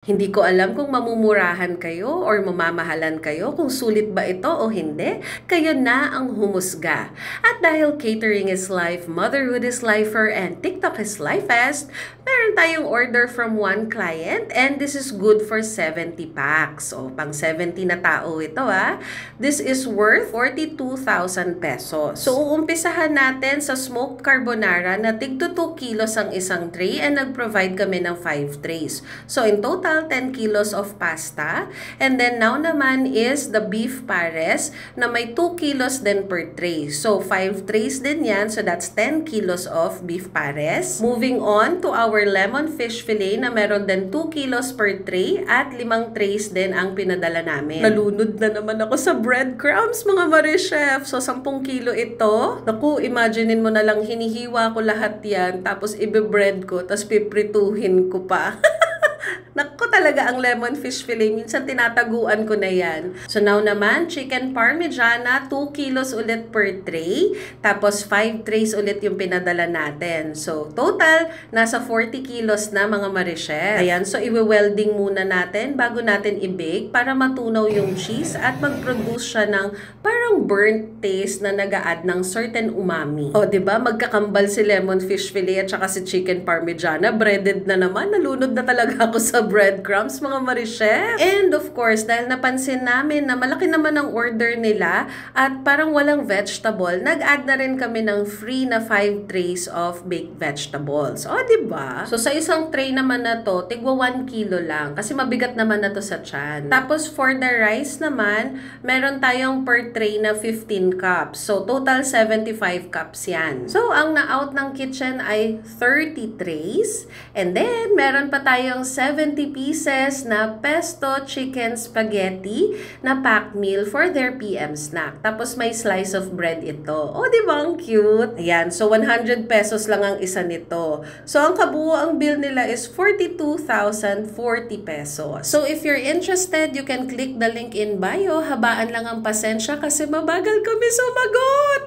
Hindi ko alam kung mamumurahan kayo or mamamahalan kayo, kung sulit ba ito o hindi, kayo na ang humusga. At dahil catering is life, motherhood is lifer, and TikTok is lifest, meron tayong order from one client and this is good for 70 packs. O, pang 70 na tao ito This is worth 42,000 pesos. So, uumpisahan natin sa smoked carbonara na tig 2 kilos ang isang tray and nag-provide kami ng 5 trays. So, in total, 10 kilos of pasta. And then now naman is the beef pares na may 2 kilos din per tray. So 5 trays din yan. So that's 10 kilos of beef pares. Moving on to our lemon fish fillet na meron din 2 kilos per tray at 5 trays din ang pinadala namin. Nalunod na naman ako sa breadcrumbs, mga Marichef. So 10 kilo ito. Naku, imaginein mo na lang, hinihiwa ko lahat yan tapos ibe-bread ko tapos piprituhin ko pa. Naku talaga ang lemon fish fillet. Minsan tinataguan ko na yan. So now naman, chicken parmigiana, 2 kilos ulit per tray. Tapos 5 trays ulit yung pinadala natin. So total, nasa 40 kilos na mga Marichef. Ayan, so iwe-welding muna natin bago natin i-bake para matunaw yung cheese at mag-produce siya ng parang burnt taste na nag-a-add ng certain umami. O, diba? Magkakambal si lemon fish fillet at saka si chicken parmigiana. Breaded na naman. Nalunod na talaga ako sa breadcrumbs, mga Marichef. And of course, dahil napansin namin na malaki naman ang order nila at parang walang vegetable, nag-add na rin kami ng free na 5 trays of baked vegetables. O, diba? So, sa isang tray naman na to, tigwa 1 kilo lang kasi mabigat naman na to sa tiyan. Tapos, for the rice naman, meron tayong per tray na 15 cups. So, total 75 cups yan. So, ang na-out ng kitchen ay 30 trays. And then, meron pa tayong 70 pieces na pesto chicken spaghetti na packed meal for their PM snack. Tapos may slice of bread ito. O, di ba ang cute? Ayan, so 100 pesos lang ang isa nito. So, ang kabuuang bill nila is 42,040 pesos. So, if you're interested, you can click the link in bio. Habaan lang ang pasensya kasi mabagal kami sumagot!